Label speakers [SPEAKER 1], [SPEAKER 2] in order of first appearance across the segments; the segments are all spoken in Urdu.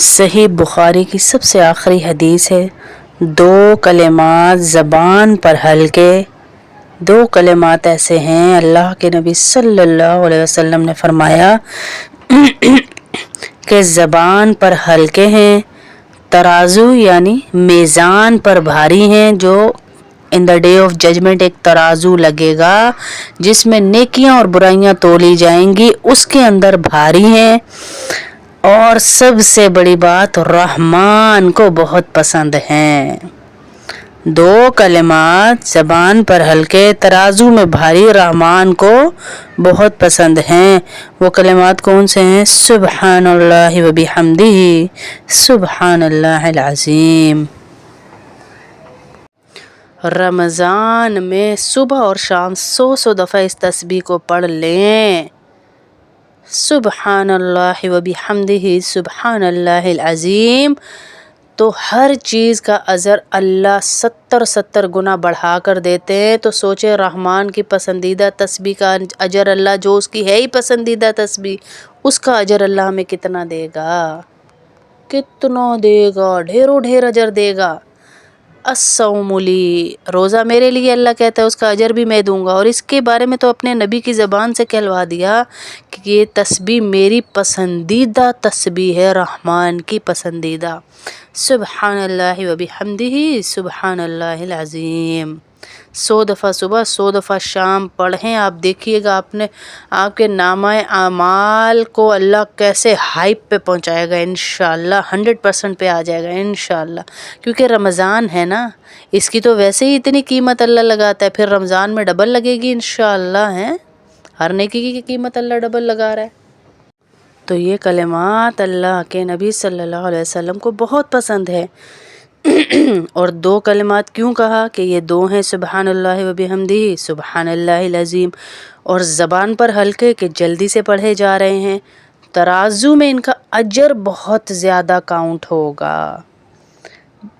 [SPEAKER 1] صحیح بخاری کی سب سے آخری حدیث ہے، دو کلمات زبان پر ہلکے، دو کلمات ایسے ہیں اللہ کے نبی صلی اللہ علیہ وسلم نے فرمایا کہ زبان پر ہلکے ہیں، ترازو یعنی میزان پر بھاری ہیں، جو ان دا ڈے آف ججمنٹ ایک ترازو لگے گا جس میں نیکیاں اور برائیاں تولی جائیں گی، اس کے اندر بھاری ہیں، اور سب سے بڑی بات رحمان کو بہت پسند ہیں۔ دو کلمات زبان پر ہلکے، ترازو میں بھاری، رحمان کو بہت پسند ہیں۔ وہ کلمات کون سے ہیں؟ سبحان اللہ و بحمدہ، سبحان اللہ العظیم۔ رمضان میں صبح اور شام 100 دفعہ اس تسبیح کو پڑھ لیں، سبحان اللہ و بحمدہ سبحان اللہ العظیم، تو ہر چیز کا اجر اللہ 70 گنا بڑھا کر دیتے ہیں۔ تو سوچے رحمان کی پسندیدہ تسبیح کا اجر اللہ، جو اس کی ہے ہی پسندیدہ تسبیح، اس کا اجر اللہ ہمیں کتنا دے گا؟ کتنا دے گا؟ ڈھیروں ڈھیر اجر دے گا۔ الصوم لی، روزہ میرے لیے اللہ کہتا ہے، اس کا اجر بھی میں دوں گا۔ اور اس کے بارے میں تو اپنے نبی کی زبان سے کہلوا دیا کہ یہ تسبیح میری پسندیدہ تسبیح ہے، رحمان کی پسندیدہ، سبحان اللہ و بحمدہ سبحان اللہ العظیم۔ 100 دفعہ صبح، 100 دفعہ شام پڑھیں، آپ دیکھیے گا آپ کے نامہ اعمال کو اللہ کیسے ہائپ پہ پہنچائے گا، انشاءاللہ 100% پہ آ جائے گا انشاءاللہ، کیونکہ رمضان ہے نا، اس کی تو ویسے ہی اتنی قیمت اللہ لگاتا ہے، پھر رمضان میں ڈبل لگے گی انشاءاللہ، ہیں ہر نیکی کی قیمت اللہ ڈبل لگا رہا ہے۔ تو یہ کلمات اللہ کے نبی صلی اللہ علیہ وسلم کو بہت پسند ہے۔ اور دو کلمات کیوں کہا کہ یہ دو ہیں، سبحان اللہ و بحمدہ سبحان اللہ العظیم، اور زبان پر ہلکے کہ جلدی سے پڑھے جا رہے ہیں، ترازو میں ان کا اجر بہت زیادہ کاؤنٹ ہوگا،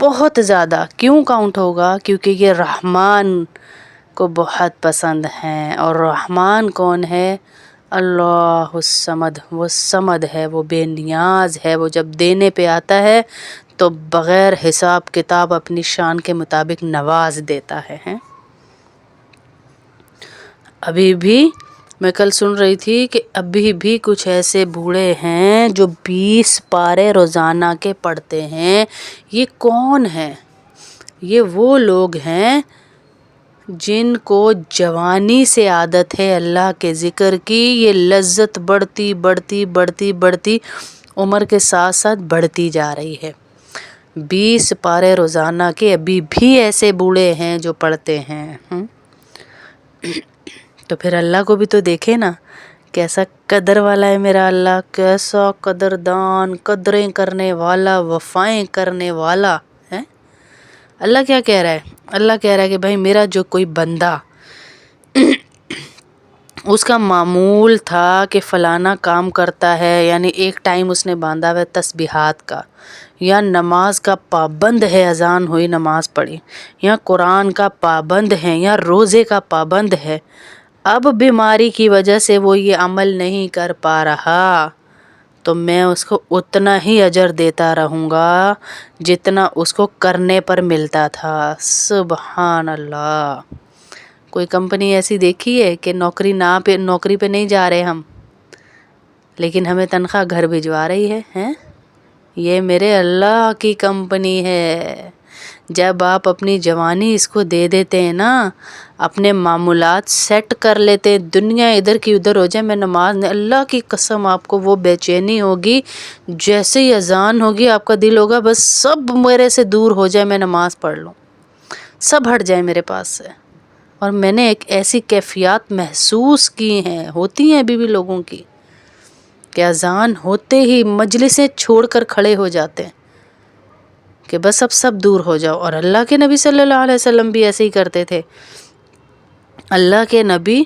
[SPEAKER 1] بہت زیادہ۔ کیوں کاؤنٹ ہوگا؟ کیونکہ یہ رحمان کو بہت پسند ہیں، اور رحمان کون ہے؟ اللہ الصمد، وہ صمد ہے، وہ بے نیاز ہے، وہ جب دینے پہ آتا ہے تو بغیر حساب کتاب اپنی شان کے مطابق نواز دیتا ہے۔ ابھی بھی میں کل سن رہی تھی کہ ابھی بھی کچھ ایسے بوڑھے ہیں جو 20 پارے روزانہ کے پڑھتے ہیں۔ یہ کون ہیں؟ یہ وہ لوگ ہیں جن کو جوانی سے عادت ہے اللہ کے ذکر کی، یہ لذت بڑھتی بڑھتی بڑھتی بڑھتی عمر کے ساتھ ساتھ بڑھتی جا رہی ہے۔ 20 پارے روزانہ کے ابھی بھی ایسے بوڑھے ہیں جو پڑھتے ہیں۔ تو پھر اللہ کو بھی تو دیکھے نا، کیسا قدر والا ہے میرا اللہ، کیسا قدردان، قدریں کرنے والا، وفائیں کرنے والا ہے۔ اللہ کیا کہہ رہا ہے؟ اللہ کہہ رہا ہے کہ بھائی میرا جو کوئی بندہ اس کا معمول تھا کہ فلانا کام کرتا ہے، یعنی ایک ٹائم اس نے باندھا ہوا ہے تسبیحات کا، یا نماز کا پابند ہے، اذان ہوئی نماز پڑھی، یا قرآن کا پابند ہے، یا روزے کا پابند ہے، اب بیماری کی وجہ سے وہ یہ عمل نہیں کر پا رہا، تو میں اس کو اتنا ہی اجر دیتا رہوں گا جتنا اس کو کرنے پر ملتا تھا۔ سبحان اللہ۔ کوئی کمپنی ایسی دیکھی ہے کہ نوکری پہ نہیں جا رہے ہم، لیکن ہمیں تنخواہ گھر بھجوا رہی ہے، ہیں؟ یہ میرے اللہ کی کمپنی ہے۔ جب آپ اپنی جوانی اس کو دے دیتے ہیں نا، اپنے معمولات سیٹ کر لیتے ہیں، دنیا ادھر کی ادھر ہو جائے، میں نماز، اللہ کی قسم آپ کو وہ بے چینی ہوگی، جیسے ہی اذان ہوگی آپ کا دل ہوگا بس سب میرے سے دور ہو جائے، میں نماز پڑھ لوں، سب ہٹ جائے میرے پاس سے۔ اور میں نے ایک ایسی کیفیات محسوس کی ہیں، ہوتی ہیں ابھی بھی لوگوں کی، کہ اذان ہوتے ہی مجلسیں چھوڑ کر کھڑے ہو جاتے ہیں کہ بس اب سب دور ہو جاؤ۔ اور اللہ کے نبی صلی اللہ علیہ وسلم بھی ایسے ہی کرتے تھے۔ اللہ کے نبی،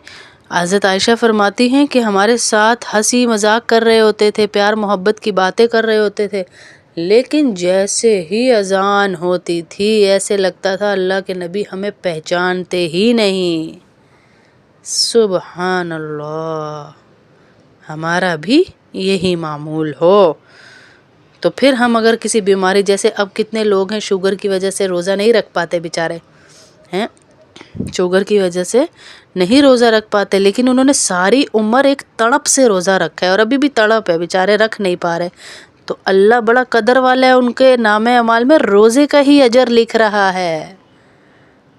[SPEAKER 1] حضرت عائشہ فرماتی ہیں کہ ہمارے ساتھ ہنسی مذاق کر رہے ہوتے تھے، پیار محبت کی باتیں کر رہے ہوتے تھے، لیکن جیسے ہی اذان ہوتی تھی ایسے لگتا تھا اللہ کے نبی ہمیں پہچانتے ہی نہیں۔ سبحان اللہ، ہمارا بھی یہی معمول ہو۔ تو پھر ہم اگر کسی بیماری، جیسے اب کتنے لوگ ہیں شوگر کی وجہ سے روزہ نہیں رکھ پاتے بیچارے ہیں، شوگر کی وجہ سے نہیں روزہ رکھ پاتے، لیکن انہوں نے ساری عمر ایک تڑپ سے روزہ رکھا ہے اور ابھی بھی تڑپ ہے، بیچارے رکھ نہیں پا رہے، تو اللہ بڑا قدر والا ہے، ان کے نام اعمال میں روزے کا ہی اجر لکھ رہا ہے۔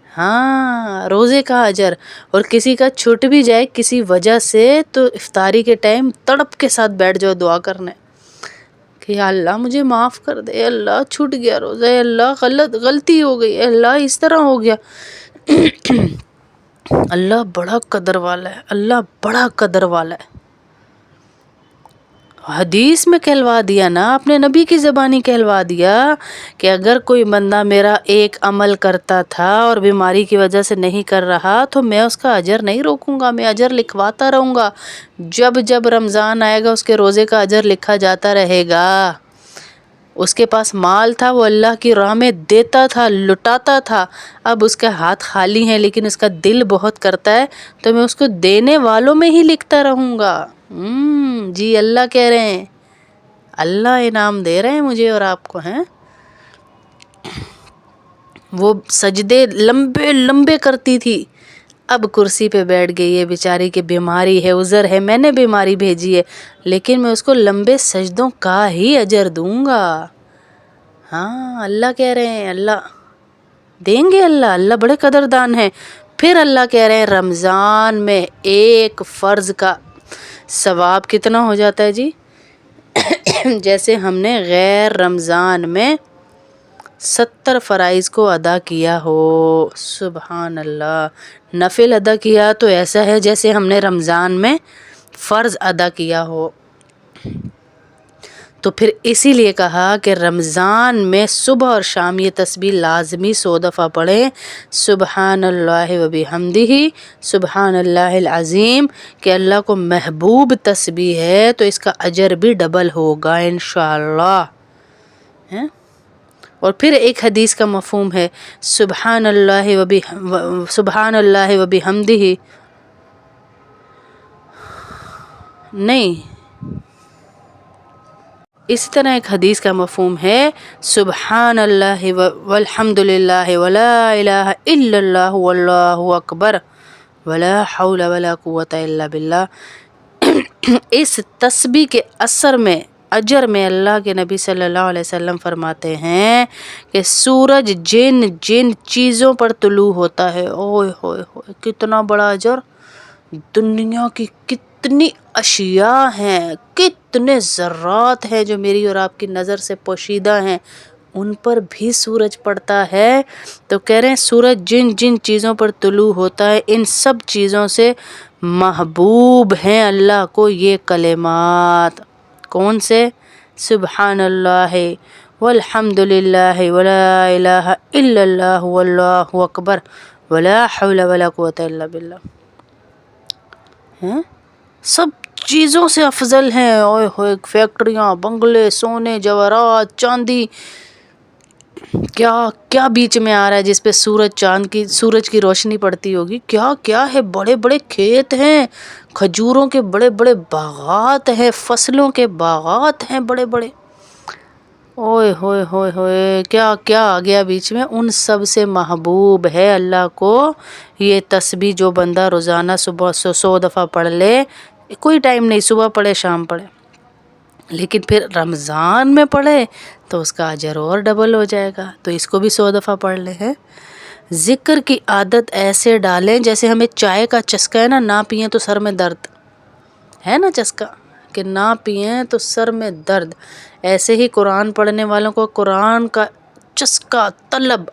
[SPEAKER 1] ہاں، روزے کا اجر۔ اور کسی کا چھوٹ بھی جائے کسی وجہ سے تو افطاری کے ٹائم تڑپ کے ساتھ بیٹھ جاؤ دعا کرنے کہ یا اللہ مجھے معاف کر دے، اللہ چھوٹ گیا روزہ، اللہ غلطی ہو گئی، اللہ اس طرح ہو گیا۔ اللہ بڑا قدر والا ہے، اللہ بڑا قدر والا ہے۔ حدیث میں کہلوا دیا نا، اپنے نبی کی زبانی کہلوا دیا کہ اگر کوئی بندہ میرا ایک عمل کرتا تھا اور بیماری کی وجہ سے نہیں کر رہا تو میں اس کا اجر نہیں روکوں گا، میں اجر لکھواتا رہوں گا، جب جب رمضان آئے گا اس کے روزے کا اجر لکھا جاتا رہے گا۔ اس کے پاس مال تھا، وہ اللہ کی راہ میں دیتا تھا، لٹاتا تھا، اب اس کے ہاتھ خالی ہیں لیکن اس کا دل بہت کرتا ہے، تو میں اس کو دینے والوں میں ہی لکھتا رہوں گا۔ جی اللہ کہہ رہے ہیں، اللہ انعام دے رہے ہیں مجھے اور آپ کو ہیں۔ وہ سجدے لمبے لمبے کرتی تھی، اب کرسی پہ بیٹھ گئی ہے بیچاری کی، بیماری ہے، عذر ہے، میں نے بیماری بھیجی ہے، لیکن میں اس کو لمبے سجدوں کا ہی اجر دوں گا۔ ہاں، اللہ کہہ رہے ہیں، اللہ دیں گے، اللہ بڑے قدردان ہیں۔ پھر اللہ کہہ رہے ہیں رمضان میں ایک فرض کا ثواب کتنا ہو جاتا ہے جی؟ جیسے ہم نے غیر رمضان میں 70 فرائض کو ادا کیا ہو، سبحان اللہ، نفل ادا کیا تو ایسا ہے جیسے ہم نے رمضان میں فرض ادا کیا ہو۔ تو پھر اسی لیے کہا کہ رمضان میں صبح اور شام یہ تسبیح لازمی 100 دفعہ پڑھیں، سبحان اللہ و بحمدہ، سبحان اللہ العظیم، کہ اللہ کو محبوب تسبیح ہے تو اس کا اجر بھی ڈبل ہوگا انشاءاللہ۔ اور پھر ایک حدیث کا مفہوم ہے سبحان اللہ و بحمدہ، نہیں، اسی طرح ایک حدیث کا مفہوم ہے سبحان اللہ والحمد للہ ولا الہ الا اللہ واللہ اکبر ولا حول ولا قوة الا باللہ۔ اس تسبیح کے اثر میں، اجر میں، اللہ کے نبی صلی اللہ علیہ وسلم فرماتے ہیں کہ سورج جن چیزوں پر طلوع ہوتا ہے، اوئے ہوئے ہوئے کتنا بڑا اجر، دنیا کی کتنی اشیاء ہیں، کتنے ذرات ہیں جو میری اور آپ کی نظر سے پوشیدہ ہیں، ان پر بھی سورج پڑتا ہے۔ تو کہہ رہے ہیں سورج جن چیزوں پر طلوع ہوتا ہے ان سب چیزوں سے محبوب ہیں اللہ کو یہ کلمات۔ کون سے؟ سبحان اللہ والحمد للہ ولا الہ الا اللہ واللہ اکبر ولا حول ولا قوة الا باللہ۔ سب چیزوں سے افضل ہیں، اوئے ہوئے فیکٹریاں، بنگلے، سونے، جواہرات، چاندی، کیا بیچ میں آ رہا ہے جس پہ سورج کی روشنی پڑتی ہوگی، کیا ہے، بڑے بڑے کھیت ہیں، کھجوروں کے بڑے بڑے باغات ہیں، فصلوں کے باغات ہیں بڑے بڑے، اوئے ہوئے ہوئے ہوئے کیا آ گیا بیچ میں، ان سب سے محبوب ہے اللہ کو یہ تسبیح جو بندہ روزانہ صبح 100 دفعہ پڑھ لے، کوئی ٹائم نہیں، صبح پڑھے شام پڑھے، لیکن پھر رمضان میں پڑھے تو اس کا اجر اور ڈبل ہو جائے گا، تو اس کو بھی 100 دفعہ پڑھ لے ہیں۔ ذکر کی عادت ایسے ڈالیں جیسے ہمیں چائے کا چسکا ہے نا، نہ پئیں تو سر میں درد ہے نا، چسکا کہ نہ پئیں تو سر میں درد، ایسے ہی قرآن پڑھنے والوں کو قرآن کا چسکا، طلب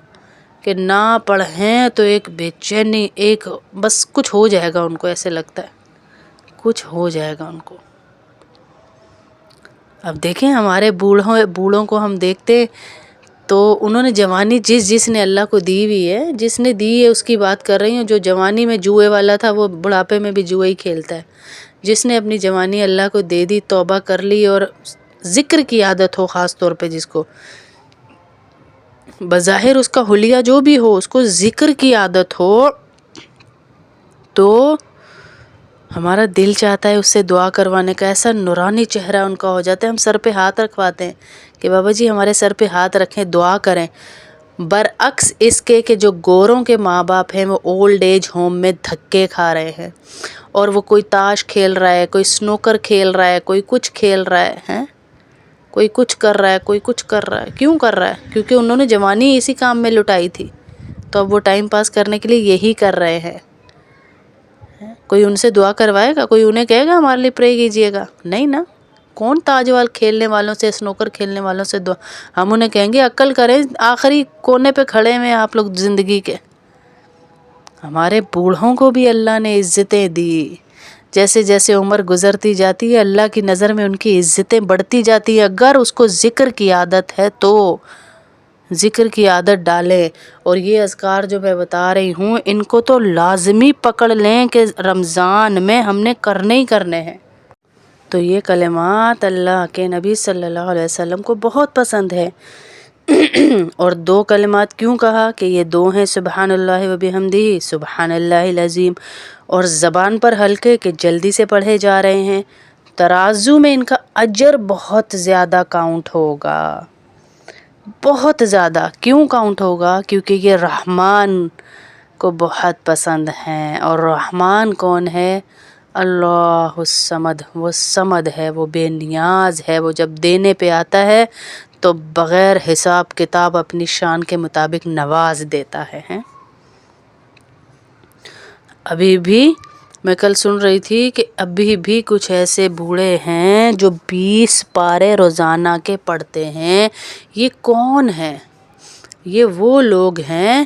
[SPEAKER 1] کہ نہ پڑھیں تو ایک بے چینی، ایک بس کچھ ہو جائے گا ان کو، ایسے لگتا ہے کچھ ہو جائے گا ان کو۔ اب دیکھیں ہمارے بوڑھوں کو ہم دیکھتے تو انہوں نے جوانی جس نے اللہ کو دی ہوئی ہے، جس نے دی ہے اس کی بات کر رہی ہوں، جو جوانی میں جوئے والا تھا وہ بڑھاپے میں بھی جوئے ہی کھیلتا ہے، جس نے اپنی جوانی اللہ کو دے دی، توبہ کر لی اور ذکر کی عادت ہو، خاص طور پہ جس کو بظاہر اس کا حلیہ جو بھی ہو اس کو ذکر کی عادت ہو، تو ہمارا دل چاہتا ہے اس سے دعا کروانے کا، ایسا نورانی چہرہ ان کا ہو جاتا ہے، ہم سر پہ ہاتھ رکھواتے ہیں کہ بابا جی ہمارے سر پہ ہاتھ رکھیں، دعا کریں. برعکس اس کے کہ جو گوروں کے ماں باپ ہیں وہ اولڈ ایج ہوم میں دھکے کھا رہے ہیں، اور وہ کوئی تاش کھیل رہا ہے، کوئی سنوکر کھیل رہا ہے، کوئی کچھ کھیل رہا ہے، کوئی کچھ کر رہا ہے، کوئی کچھ کر رہا ہے. کیوں کر رہا ہے؟ کیونکہ انہوں نے جوانی اسی کام میں لٹائی تھی، تو اب وہ ٹائم پاس کرنے کے لیے یہی کر رہے ہیں. کوئی ان سے دعا کروائے گا؟ کوئی انہیں کہے گا ہمارے لیے پرے کیجیے گا؟ نہیں نا. کون تاج وال کھیلنے والوں سے، سنوکر کھیلنے والوں سے دعا؟ ہم انہیں کہیں گے عقل کریں، آخری کونے پہ کھڑے ہوئے آپ لوگ زندگی کے. ہمارے بوڑھوں کو بھی اللہ نے عزتیں دی. جیسے جیسے عمر گزرتی جاتی ہے اللہ کی نظر میں ان کی عزتیں بڑھتی جاتی ہیں. اگر اس کو ذکر کی عادت ہے تو ذکر کی عادت ڈالیں. اور یہ اذکار جو میں بتا رہی ہوں ان کو تو لازمی پکڑ لیں کہ رمضان میں ہم نے کرنے ہی کرنے ہیں. تو یہ کلمات اللہ کے نبی صلی اللہ علیہ وسلم کو بہت پسند ہے. اور 2 کلمات کیوں کہا کہ یہ 2 ہیں سبحان اللہ و بحمدہ، سبحان اللہ العظیم، اور زبان پر ہلکے کہ جلدی سے پڑھے جا رہے ہیں. ترازو میں ان کا اجر بہت زیادہ کاؤنٹ ہوگا، بہت زیادہ. کیوں کاؤنٹ ہوگا؟ کیونکہ یہ رحمان کو بہت پسند ہیں. اور رحمان کون ہے؟ اللہ الصمد. وہ صمد ہے، وہ بے نیاز ہے. وہ جب دینے پہ آتا ہے تو بغیر حساب کتاب اپنی شان کے مطابق نواز دیتا ہے. ابھی بھی میں کل سن رہی تھی کہ ابھی بھی کچھ ایسے بوڑھے ہیں جو 20 پارے روزانہ کے پڑھتے ہیں. یہ کون ہیں؟ یہ وہ لوگ ہیں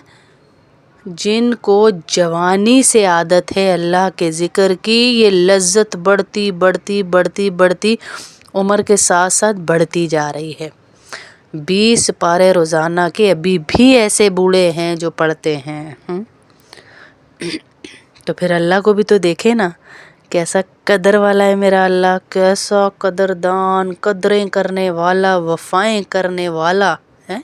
[SPEAKER 1] جن کو جوانی سے عادت ہے اللہ کے ذکر کی. یہ لذت بڑھتی بڑھتی بڑھتی بڑھتی عمر کے ساتھ ساتھ بڑھتی جا رہی ہے. 20 پارے روزانہ کے ابھی بھی ایسے بوڑھے ہیں جو پڑھتے ہیں. تو پھر اللہ کو بھی تو دیکھے نا، کیسا قدر والا ہے میرا اللہ، کیسا قدردان، قدریں کرنے والا، وفائیں کرنے والا ہے.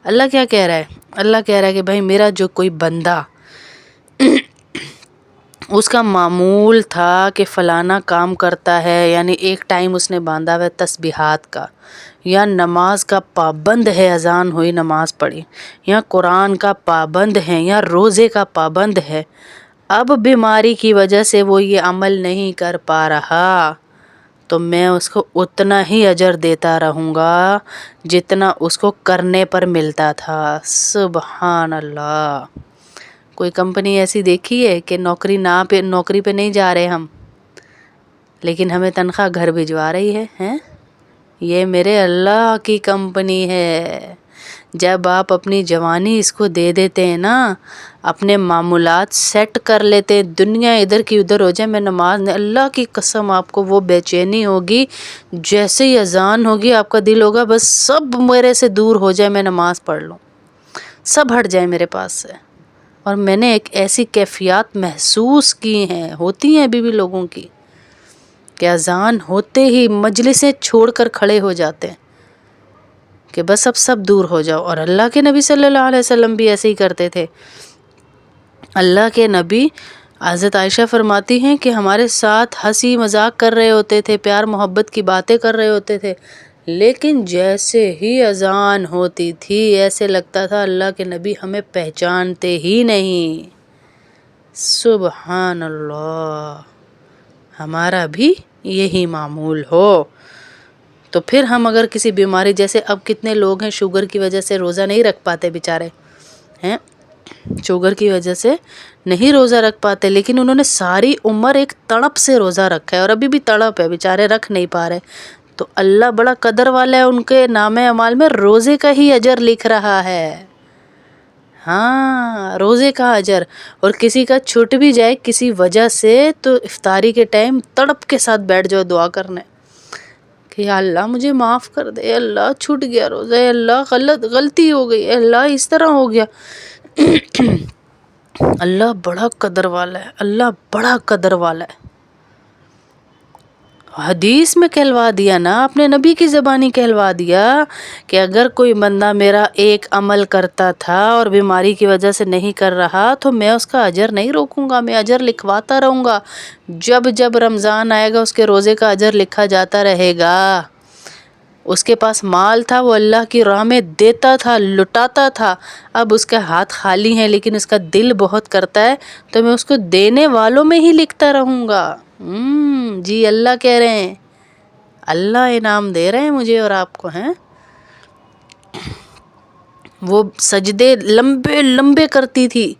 [SPEAKER 1] اللہ کیا کہہ رہا ہے؟ اللہ کہہ رہا ہے کہ بھائی میرا جو کوئی بندہ اس کا معمول تھا کہ فلانا کام کرتا ہے، یعنی ایک ٹائم اس نے باندھا ہوا ہے تسبیحات کا، یا نماز کا پابند ہے، اذان ہوئی نماز پڑھی، یا قرآن کا پابند ہے، یا روزے کا پابند ہے. اب بیماری کی وجہ سے وہ یہ عمل نہیں کر پا رہا تو میں اس کو اتنا ہی اجر دیتا رہوں گا جتنا اس کو کرنے پر ملتا تھا. سبحان اللہ. کوئی کمپنی ایسی دیکھی ہے کہ نوکری پہ نہیں جا رہے ہم، لیکن ہمیں تنخواہ گھر بھجوا رہی ہے؟ یہ میرے اللہ کی کمپنی ہے. جب آپ اپنی جوانی اس کو دے دیتے ہیں نا، اپنے معمولات سیٹ کر لیتے ہیں، دنیا ادھر کی ادھر ہو جائے، میں نماز اللہ کی قسم آپ کو وہ بے چینی ہوگی. جیسے ہی اذان ہوگی آپ کا دل ہوگا بس سب میرے سے دور ہو جائے، میں نماز پڑھ لوں، سب ہٹ جائے میرے پاس سے. اور میں نے ایک ایسی کیفیات محسوس کی ہیں، ہوتی ہیں ابھی بھی لوگوں کی، کہ اذان ہوتے ہی مجلسیں چھوڑ کر کھڑے ہو جاتے ہیں کہ بس اب سب دور ہو جاؤ. اور اللہ کے نبی صلی اللہ علیہ وسلم بھی ایسے ہی کرتے تھے. اللہ کے نبی حضرت عائشہ فرماتی ہیں کہ ہمارے ساتھ ہنسی مذاق کر رہے ہوتے تھے، پیار محبت کی باتیں کر رہے ہوتے تھے، لیکن جیسے ہی اذان ہوتی تھی ایسے لگتا تھا اللہ کے نبی ہمیں پہچانتے ہی نہیں. سبحان اللہ. ہمارا بھی یہی معمول ہو تو پھر ہم اگر کسی بیماری، جیسے اب کتنے لوگ ہیں شوگر کی وجہ سے روزہ نہیں رکھ پاتے بیچارے ہیں، شوگر کی وجہ سے نہیں روزہ رکھ پاتے، لیکن انہوں نے ساری عمر ایک تڑپ سے روزہ رکھا ہے اور ابھی بھی تڑپ ہے، بیچارے رکھ نہیں پا رہے. تو اللہ بڑا قدر والا ہے، ان کے نام اعمال میں روزے کا ہی اجر لکھ رہا ہے. ہاں، روزے کا اجر. اور کسی کا چھوٹ بھی جائے کسی وجہ سے تو افطاری کے ٹائم تڑپ کے ساتھ بیٹھ جاؤ دعا کرنے کہ یا اللہ مجھے معاف کر دے، اے اللہ چھوٹ گیا روزہ، اے اللہ غلطی ہو گئی، اے اللہ اس طرح ہو گیا. اللہ بڑا قدر والا ہے، اللہ بڑا قدر والا ہے. حدیث میں کہلوا دیا نا، اپنے نبی کی زبانی کہلوا دیا کہ اگر کوئی بندہ میرا ایک عمل کرتا تھا اور بیماری کی وجہ سے نہیں کر رہا تو میں اس کا اجر نہیں روکوں گا، میں اجر لکھواتا رہوں گا. جب جب رمضان آئے گا اس کے روزے کا اجر لکھا جاتا رہے گا. اس کے پاس مال تھا، وہ اللہ کی راہ میں دیتا تھا، لٹاتا تھا. اب اس کے ہاتھ خالی ہیں لیکن اس کا دل بہت کرتا ہے، تو میں اس کو دینے والوں میں ہی لکھتا رہوں گا. جی اللہ کہہ رہے ہیں، اللہ انعام دے رہے ہیں مجھے اور آپ کو ہیں. وہ سجدے لمبے لمبے کرتی تھی،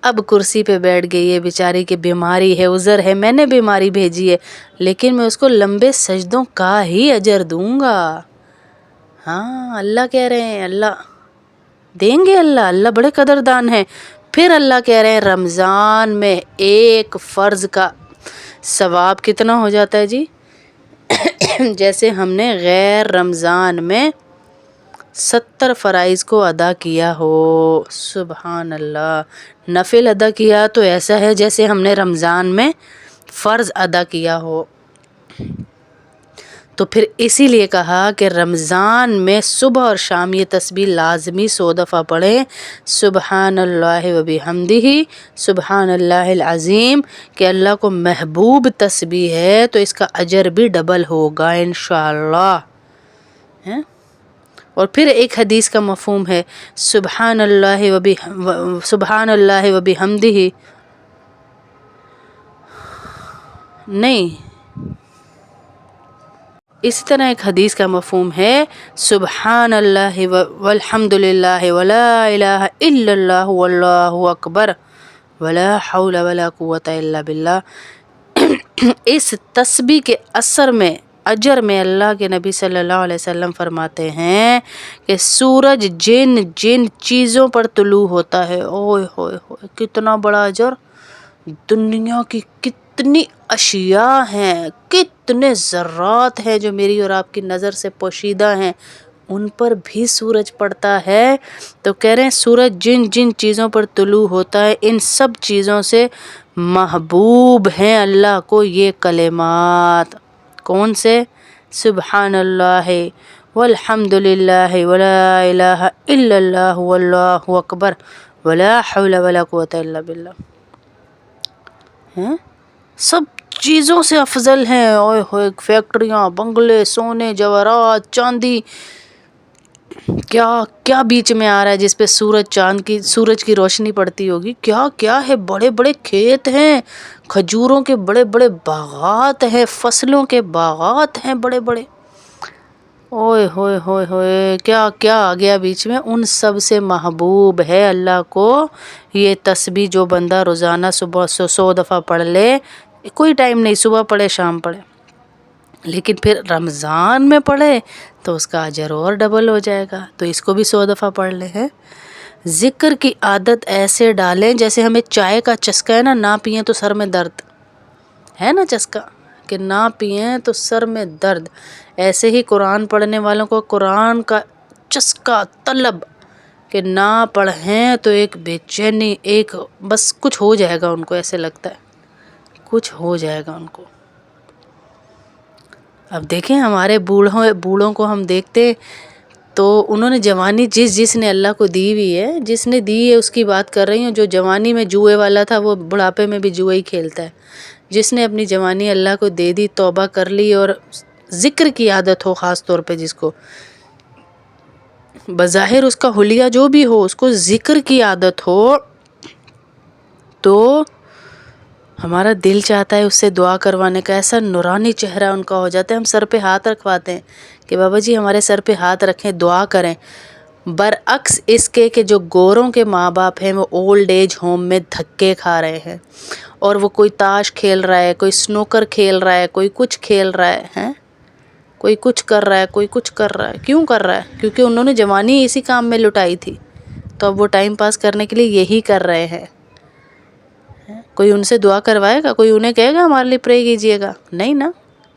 [SPEAKER 1] اب کرسی پہ بیٹھ گئی ہے بیچاری کی، بیماری ہے، عذر ہے، میں نے بیماری بھیجی ہے، لیکن میں اس کو لمبے سجدوں کا ہی اجر دوں گا. ہاں اللہ کہہ رہے ہیں، اللہ دیں گے، اللہ بڑے قدردان ہیں. پھر اللہ کہہ رہے ہیں رمضان میں ایک فرض کا ثواب کتنا ہو جاتا ہے جی؟ جیسے ہم نے غیر رمضان میں 70 فرائض کو ادا کیا ہو. سبحان اللہ. نفل ادا کیا تو ایسا ہے جیسے ہم نے رمضان میں فرض ادا کیا ہو. تو پھر اسی لیے کہا کہ رمضان میں صبح اور شام یہ تسبیح لازمی 100 دفعہ پڑھیں. سبحان اللہ و بحمدہ سبحان اللہ العظیم، کہ اللہ کو محبوب تسبیح ہے تو اس کا اجر بھی ڈبل ہوگا انشاءاللہ. اور پھر ایک حدیث کا مفہوم ہے سبحان اللہ و بحمدہ، نہیں، اسی طرح ایک حدیث کا مفہوم ہے سبحان اللہ والحمد للہ ولا الہ الا اللہ واللہ اکبر ولا حول ولا قوة الا باللہ. اس تسبیح کے اثر میں، اجر میں، اللہ کے نبی صلی اللہ علیہ وسلم فرماتے ہیں کہ سورج جن چیزوں پر طلوع ہوتا ہے، اوئے ہوئے ہوئے کتنا بڑا اجر. دنیا کی کتنی اشیاء ہیں، کتنے ذرات ہیں جو میری اور آپ کی نظر سے پوشیدہ ہیں، ان پر بھی سورج پڑتا ہے. تو کہہ رہے ہیں سورج جن چیزوں پر طلوع ہوتا ہے، ان سب چیزوں سے محبوب ہیں اللہ کو یہ کلمات. کون سے؟ سبحان اللہ والحمد للہ ولا الہ الا اللہ واللہ اکبر ولا حول ولا قوة الا باللہ. سب چیزوں سے افضل ہیں. اوئے ہوئے فیکٹریاں، بنگلے، سونے، جواہرات، چاندی، کیا بیچ میں آ رہا ہے جس پہ سورج کی روشنی پڑتی ہوگی. کیا ہے، بڑے بڑے کھیت ہیں، کھجوروں کے بڑے بڑے باغات ہیں، فصلوں کے باغات ہیں بڑے بڑے. اوئے ہوئے ہوئے ہوئے کیا آ گیا بیچ میں. ان سب سے محبوب ہے اللہ کو یہ تسبیح جو بندہ روزانہ صبح 100 دفعہ پڑھ لے. کوئی ٹائم نہیں، صبح پڑھے شام پڑھے، لیکن پھر رمضان میں پڑھے تو اس کا اجر اور ڈبل ہو جائے گا. تو اس کو بھی 100 دفعہ پڑھ لیں. ذکر کی عادت ایسے ڈالیں جیسے ہمیں چائے کا چسکا ہے نا، نہ پئیں تو سر میں درد ہے نا، چسکا کہ نہ پئیں تو سر میں درد. ایسے ہی قرآن پڑھنے والوں کو قرآن کا چسکا، طلب، کہ نہ پڑھیں تو ایک بے چینی، ایک بس کچھ ہو جائے گا ان کو، ایسے لگتا ہے کچھ ہو جائے گا ان کو. اب دیکھیں ہمارے بوڑھوں کو ہم دیکھتے تو انہوں نے جوانی جس نے اللہ کو دی ہوئی ہے، جس نے دی ہے اس کی بات کر رہی ہوں. جو جوانی میں جوئے والا تھا وہ بڑھاپے میں بھی جوئے ہی کھیلتا ہے. جس نے اپنی جوانی اللہ کو دے دی، توبہ کر لی، اور ذکر کی عادت ہو، خاص طور پہ جس کو بظاہر اس کا حلیہ جو بھی ہو، اس کو ذکر کی عادت ہو، تو ہمارا دل چاہتا ہے اس سے دعا کروانے کا. ایسا نورانی چہرہ ان کا ہو جاتا ہے. ہم سر پہ ہاتھ رکھواتے ہیں کہ بابا جی ہمارے سر پہ ہاتھ رکھیں، دعا کریں. برعکس اس کے کہ جو گوروں کے ماں باپ ہیں وہ اولڈ ایج ہوم میں دھکے کھا رہے ہیں، اور وہ کوئی تاش کھیل رہا ہے، کوئی سنوکر کھیل رہا ہے، کوئی کچھ کھیل رہا ہے، کوئی کچھ کر رہا ہے، کوئی کچھ کر رہا ہے. کیوں کر رہا ہے؟ کیونکہ انہوں نے جوانی اسی کام میں لٹائی تھی، تو اب وہ ٹائم پاس کرنے کے لیے یہی کر رہے ہیں. کوئی ان سے دعا کروائے گا؟ کوئی انہیں کہے گا ہمارے لیے پرے کیجیے گا؟ نہیں نا.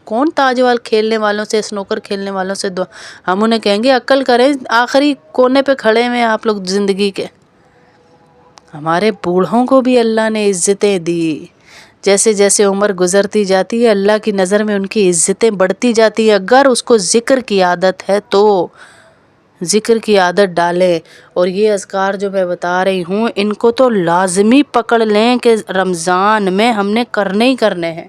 [SPEAKER 1] کون تاج وال کھیلنے والوں سے، سنوکر کھیلنے والوں سے دعا؟ ہم انہیں کہیں گے عقل کریں، آخری کونے پہ کھڑے ہوئے آپ لوگ زندگی کے. ہمارے بوڑھوں کو بھی اللہ نے عزتیں دی. جیسے جیسے عمر گزرتی جاتی ہے اللہ کی نظر میں ان کی عزتیں بڑھتی جاتی ہیں. اگر اس کو ذکر کی عادت ہے تو ذکر کی عادت ڈالیں. اور یہ اذکار جو میں بتا رہی ہوں ان کو تو لازمی پکڑ لیں کہ رمضان میں ہم نے کرنے ہی کرنے ہیں.